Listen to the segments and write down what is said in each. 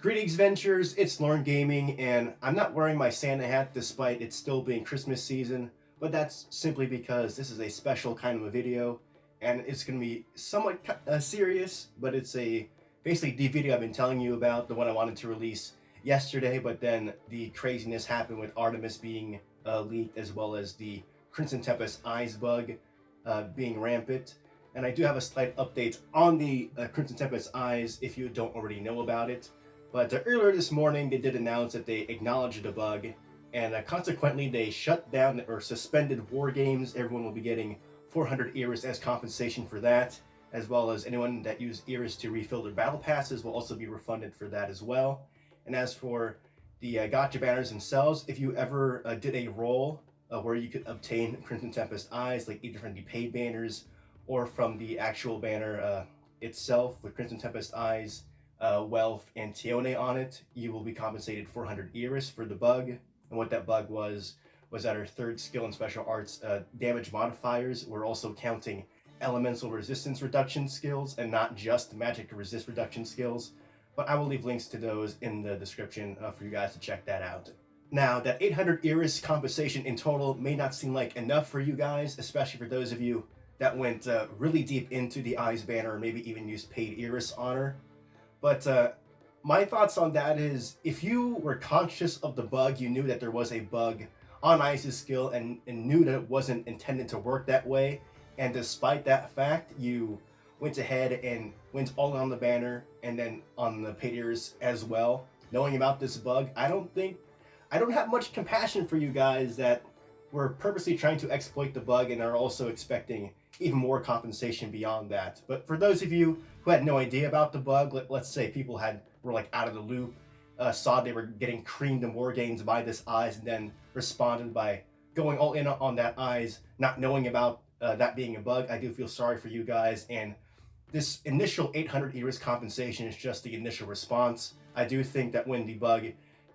Greetings, Ventures. It's Lauren Gaming, and I'm not wearing my Santa hat despite it still being Christmas season, but that's simply because this is a special kind of a video, and it's going to be somewhat serious, but it's basically the video I've been telling you about, the one I wanted to release yesterday, but then the craziness happened with Artemis being leaked, as well as the Crimson Tempest eyes bug being rampant. And I do have a slight update on the Crimson Tempest eyes if you don't already know about it. But earlier this morning, they did announce that they acknowledged the bug, and consequently, they shut down or suspended war games. Everyone will be getting 400 Eras as compensation for that, as well as anyone that used Eras to refill their battle passes will also be refunded for that as well. And as for the gotcha banners themselves, if you ever did a roll where you could obtain Crimson Tempest eyes, like either from the paid banners or from the actual banner itself with Crimson Tempest eyes, Wealth, and Tione on it, you will be compensated 400 Eras for the bug. And what that bug was that our third skill in special arts damage modifiers were also counting elemental resistance reduction skills and not just magic resist reduction skills. But I will leave links to those in the description for you guys to check that out. Now, that 800 Eras compensation in total may not seem like enough for you guys, especially for those of you that went really deep into the eyes banner or maybe even used paid Eras honor. But my thoughts on that is, if you were conscious of the bug, you knew that there was a bug on Ice's skill and knew that it wasn't intended to work that way, and despite that fact, you went ahead and went all in on the banner and then on the paid Eras as well, knowing about this bug, I don't have much compassion for you guys that were purposely trying to exploit the bug and are also expecting even more compensation beyond that. But for those of you who had no idea about the bug, let's say people were like out of the loop, saw they were getting creamed in war games by this eyes, and then responded by going all in on that eyes, not knowing about that being a bug, I do feel sorry for you guys. And this initial 800 Eras compensation is just the initial response. I do think that when the bug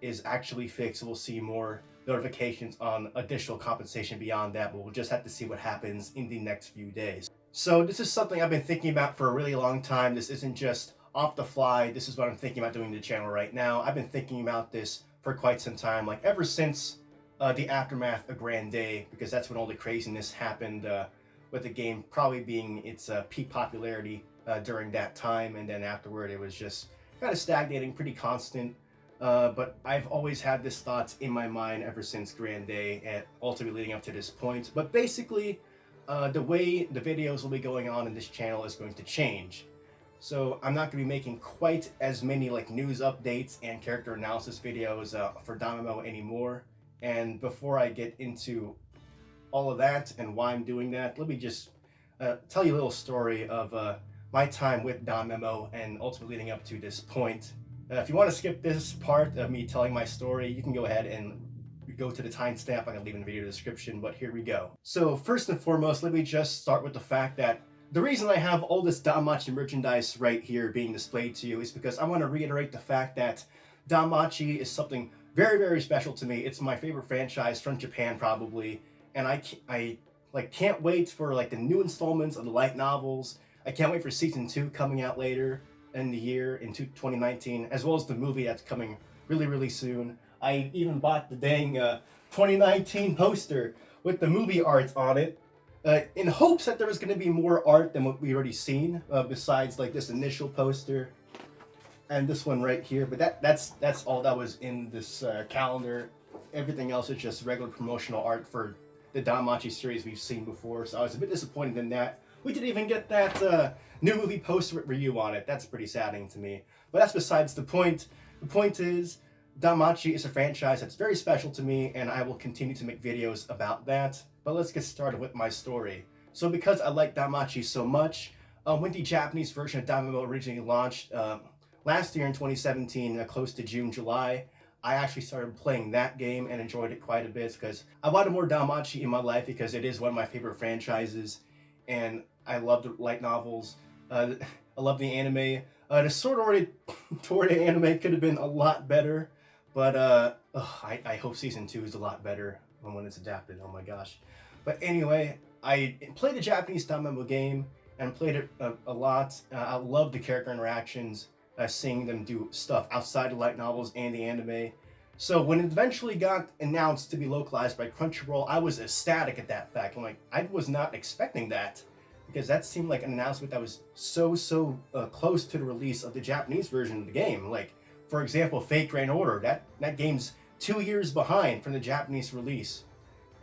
is actually fixed, we'll see more notifications on additional compensation beyond that, but we'll just have to see what happens in the next few days. So this is something I've been thinking about for a really long time. This isn't just off the fly. This is what I'm thinking about doing to the channel right now. I've been thinking about this for quite some time, like ever since the aftermath of Grand Day, because that's when all the craziness happened with the game probably being its peak popularity during that time, and then afterward it was just kind of stagnating, pretty constant. But I've always had this thought in my mind ever since Grand Day and ultimately leading up to this point. But basically, the way the videos will be going on in this channel is going to change. So I'm not going to be making quite as many like news updates and character analysis videos for DanMemo anymore. And before I get into all of that and why I'm doing that, let me just tell you a little story of my time with DanMemo and ultimately leading up to this point. If you want to skip this part of me telling my story, you can go ahead and go to the timestamp. I'm going to leave in the video description, but here we go. So first and foremost, let me just start with the fact that the reason I have all this DanMachi merchandise right here being displayed to you is because I want to reiterate the fact that DanMachi is something very, very special to me. It's my favorite franchise from Japan probably, and I can't wait for like the new installments of the light novels. I can't wait for season 2 coming out later in the year, in 2019, as well as the movie that's coming really, really soon. I even bought the dang 2019 poster with the movie art on it, in hopes that there was going to be more art than what we already seen, besides like this initial poster and this one right here. But that's all that was in this calendar. Everything else is just regular promotional art for the DanMachi series we've seen before, so I was a bit disappointed in that. We didn't even get that new movie poster with Ryu on it. That's pretty saddening to me. But that's besides the point. The point is, DanMachi is a franchise that's very special to me, and I will continue to make videos about that. But let's get started with my story. So because I like DanMachi so much, when the Japanese version of DanMemo originally launched last year in 2017, close to June, July, I actually started playing that game and enjoyed it quite a bit because I wanted more DanMachi in my life because it is one of my favorite franchises. And I love the light novels. I love the anime. The Sword Art anime could have been a lot better, but I hope season 2 is a lot better when it's adapted. Oh my gosh! But anyway, I played the Japanese DanMemo game and played it a lot. I love the character interactions. seeing them do stuff outside of light novels and the anime. So when it eventually got announced to be localized by Crunchyroll, I was ecstatic at that fact. I'm like, I was not expecting that, because that seemed like an announcement that was so close to the release of the Japanese version of the game. Like, for example, Fate Grand Order, that game's 2 years behind from the Japanese release.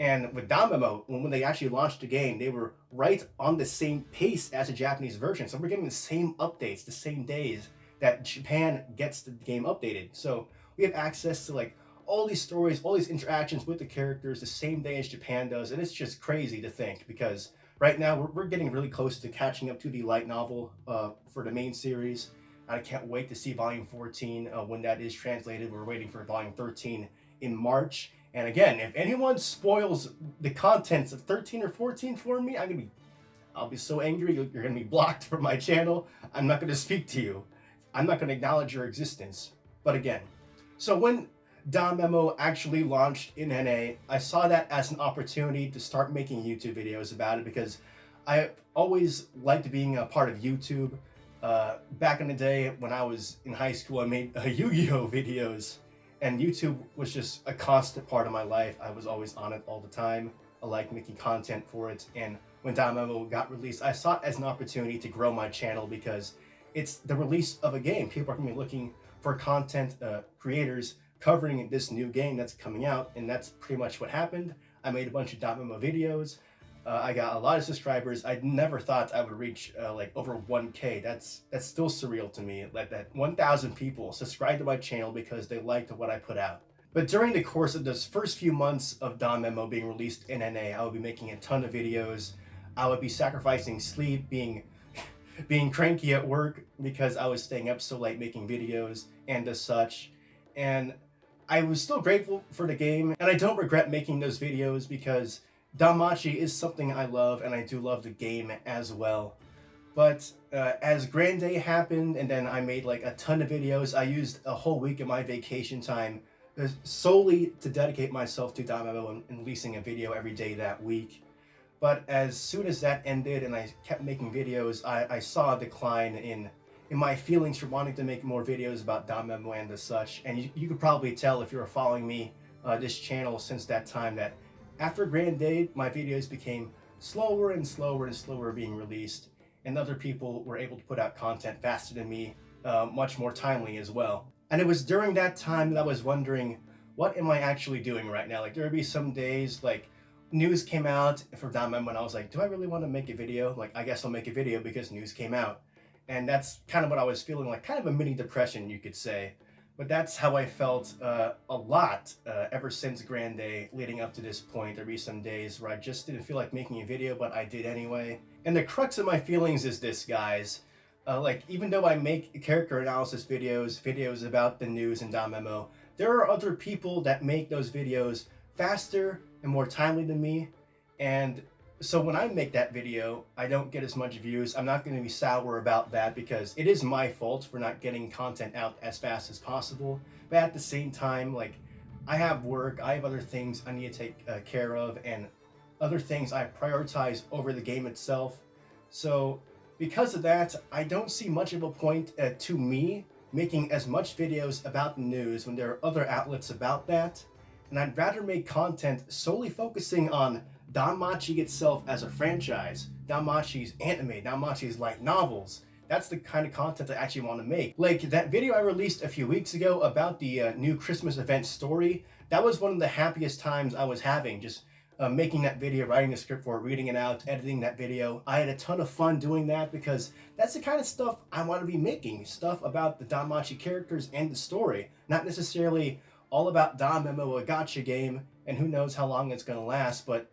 And with DanMemo, when they actually launched the game, they were right on the same pace as the Japanese version. So we're getting the same updates, the same days that Japan gets the game updated. So we have access to like all these stories, all these interactions with the characters the same day as Japan does. And it's just crazy to think, because right now we're getting really close to catching up to the light novel for the main series. I can't wait to see Volume 14 when that is translated. We're waiting for Volume 13 in March. And again, if anyone spoils the contents of 13 or 14 for me, I'll be so angry. You're gonna be blocked from my channel. I'm not gonna speak to you. I'm not gonna acknowledge your existence. But again, so when DanMemo actually launched in NA, I saw that as an opportunity to start making YouTube videos about it, because I always liked being a part of YouTube. Back in the day when I was in high school, I made Yu-Gi-Oh videos. And YouTube was just a constant part of my life. I was always on it all the time. I liked making content for it. And when DanMemo got released, I saw it as an opportunity to grow my channel, because it's the release of a game. People are going to be looking for content creators covering this new game that's coming out. And that's pretty much what happened. I made a bunch of DanMemo videos. I got a lot of subscribers. I never thought I would reach like over 1K. That's still surreal to me. Like that 1,000 people subscribed to my channel because they liked what I put out. But during the course of those first few months of DanMemo being released in NA, I would be making a ton of videos. I would be sacrificing sleep, being cranky at work because I was staying up so late making videos and as such. And I was still grateful for the game, and I don't regret making those videos, because danmachi is something I love, and I do love the game as well. But as Grand Day happened, and then I made like a ton of videos, I used a whole week of my vacation time solely to dedicate myself to DanMemo and releasing a video every day that week. But as soon as that ended and I kept making videos, I saw a decline in my feelings for wanting to make more videos about DanMemo and as such. And you could probably tell if you were following me, this channel since that time, that after Grand Day, my videos became slower and slower being released, and other people were able to put out content faster than me, much more timely as well. And it was during that time that I was wondering, what am I actually doing right now? Like, there would be some days, like, news came out for DanMemo, and I was like, do I really want to make a video? Like, I guess I'll make a video because news came out. And that's kind of what I was feeling, like kind of a mini depression, you could say. But that's how I felt a lot ever since Grand Day leading up to this point. There'd be some days where I just didn't feel like making a video, but I did anyway. And the crux of my feelings is this, guys. Like, even though I make character analysis videos about the news in DanMemo, there are other people that make those videos faster and more timely than me. And so when I make that video, I don't get as much views. I'm not going to be sour about that, because it is my fault for not getting content out as fast as possible. But at the same time, like, I have work, I have other things I need to take care of, and other things I prioritize over the game itself. So because of that, I don't see much of a point to me making as much videos about the news when there are other outlets about that. And I'd rather make content solely focusing on danmachi itself as a franchise, danmachi's anime, danmachi's light novels. That's the kind of content I actually want to make. Like that video I released a few weeks ago about the new Christmas event story, that was one of the happiest times I was having, just making that video, writing the script for it, reading it out, editing that video. I had a ton of fun doing that, because that's the kind of stuff I want to be making, stuff about the danmachi characters and the story, not necessarily all about DanMemo, a gacha game, and who knows how long it's going to last, but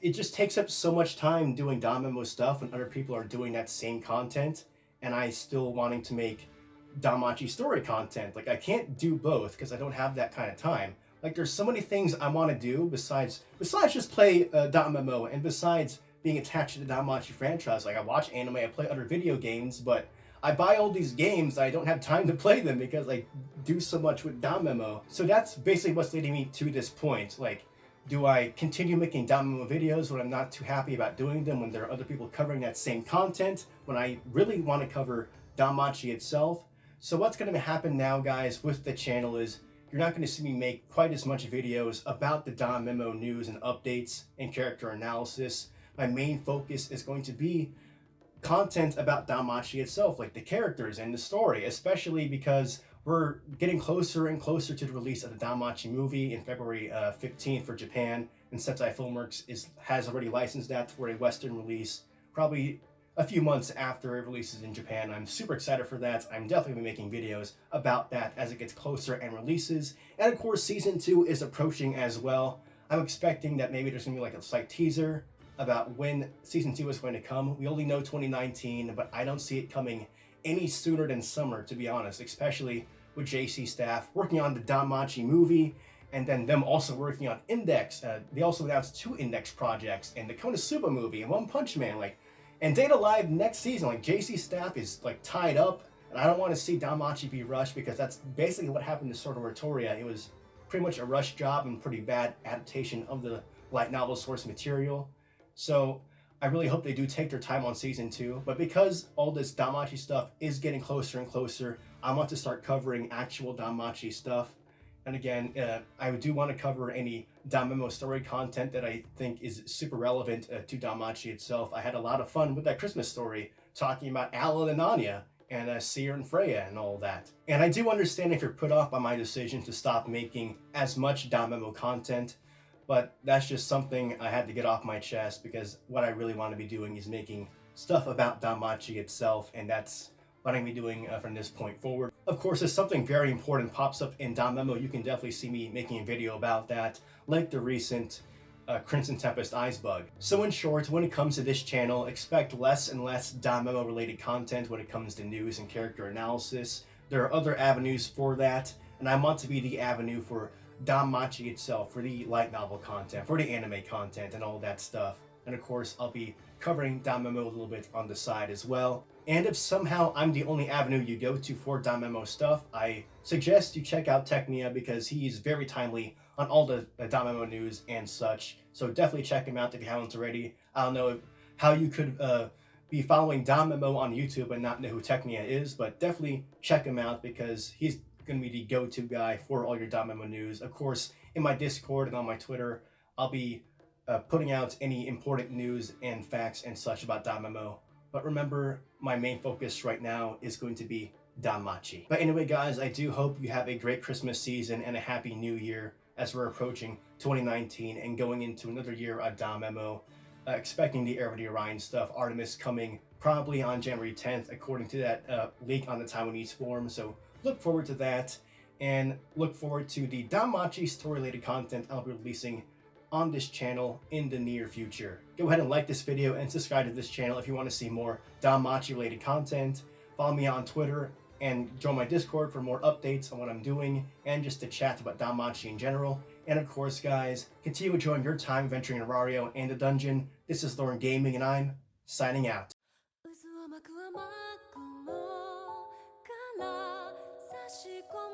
it just takes up so much time doing DanMemo stuff when other people are doing that same content, and I still wanting to make danmachi story content. Like, I can't do both because I don't have that kind of time. Like, there's so many things I want to do besides just play DanMemo, and besides being attached to the danmachi franchise. Like, I watch anime, I play other video games, but I buy all these games, I don't have time to play them because I do so much with DanMemo. So that's basically what's leading me to this point. Like, do I continue making DanMemo videos when I'm not too happy about doing them, when there are other people covering that same content, when I really want to cover danmachi itself. So what's going to happen now, guys, with the channel is you're not going to see me make quite as much videos about the DanMemo news and updates and character analysis. My main focus is going to be content about danmachi itself, like the characters and the story, especially because we're getting closer and closer to the release of the danmachi movie in February 15th for Japan, and Sentai Filmworks has already licensed that for a Western release, probably a few months after it releases in Japan. I'm super excited for that. I'm definitely making videos about that as it gets closer and releases. And of course, season 2 is approaching as well. I'm expecting that maybe there's gonna be like a slight teaser about when season 2 is going to come. We only know 2019, but I don't see it coming any sooner than summer, to be honest, especially with JC staff working on the danmachi movie, and then them also working on Index. They also announced 2 Index projects, and the Konosuba movie, and One Punch Man, and Data Live next season. JC staff is tied up, and I don't want to see danmachi be rushed, because that's basically what happened to Sword Art Toria. It was pretty much a rush job and pretty bad adaptation of the light novel source material. So I really hope they do take their time on season 2, but because all this danmachi stuff is getting closer and closer, I want to start covering actual danmachi stuff. And again, I do want to cover any DanMemo story content that I think is super relevant to danmachi itself. I had a lot of fun with that Christmas story, talking about Alan and Anya, and Seer and Freya and all that. And I do understand if you're put off by my decision to stop making as much DanMemo content, but that's just something I had to get off my chest, because what I really want to be doing is making stuff about danmachi itself, and that's what I'm going to be doing from this point forward. Of course, if something very important pops up in DanMemo, you can definitely see me making a video about that, like the recent Crimson Tempest Eyes bug. So in short, when it comes to this channel, expect less and less DanMemo related content when it comes to news and character analysis. There are other avenues for that, and I want to be the avenue for danmachi itself, for the light novel content, for the anime content, and all that stuff. And of course, I'll be covering DanMemo a little bit on the side as well. And if somehow I'm the only avenue you go to for DanMemo stuff, I suggest you check out Technia, because he's very timely on all the DanMemo news and such. So definitely check him out if you haven't already. I don't know how you could be following DanMemo on YouTube and not know who Technia is, but definitely check him out, because he's going to be the go-to guy for all your DanMemo news. Of course, in my Discord and on my Twitter, I'll be putting out any important news and facts and such about DanMemo. But remember, my main focus right now is going to be danmachi. But anyway, guys, I do hope you have a great Christmas season and a happy new year as we're approaching 2019 and going into another year of DanMemo. Expecting the Era of the Orion stuff, Artemis coming probably on January 10th, according to that leak on the Taiwanese forum. So look forward to that, and look forward to the danmachi story-related content I'll be releasing on this channel in the near future. Go ahead and like this video and subscribe to this channel if you want to see more danmachi related content. Follow me on Twitter and join my Discord for more updates on what I'm doing and just to chat about danmachi in general. And of course, guys, continue enjoying your time adventuring in Rario and the dungeon. This is Re-run Gaming, and I'm signing out.渦を巻く雨雲から差し込む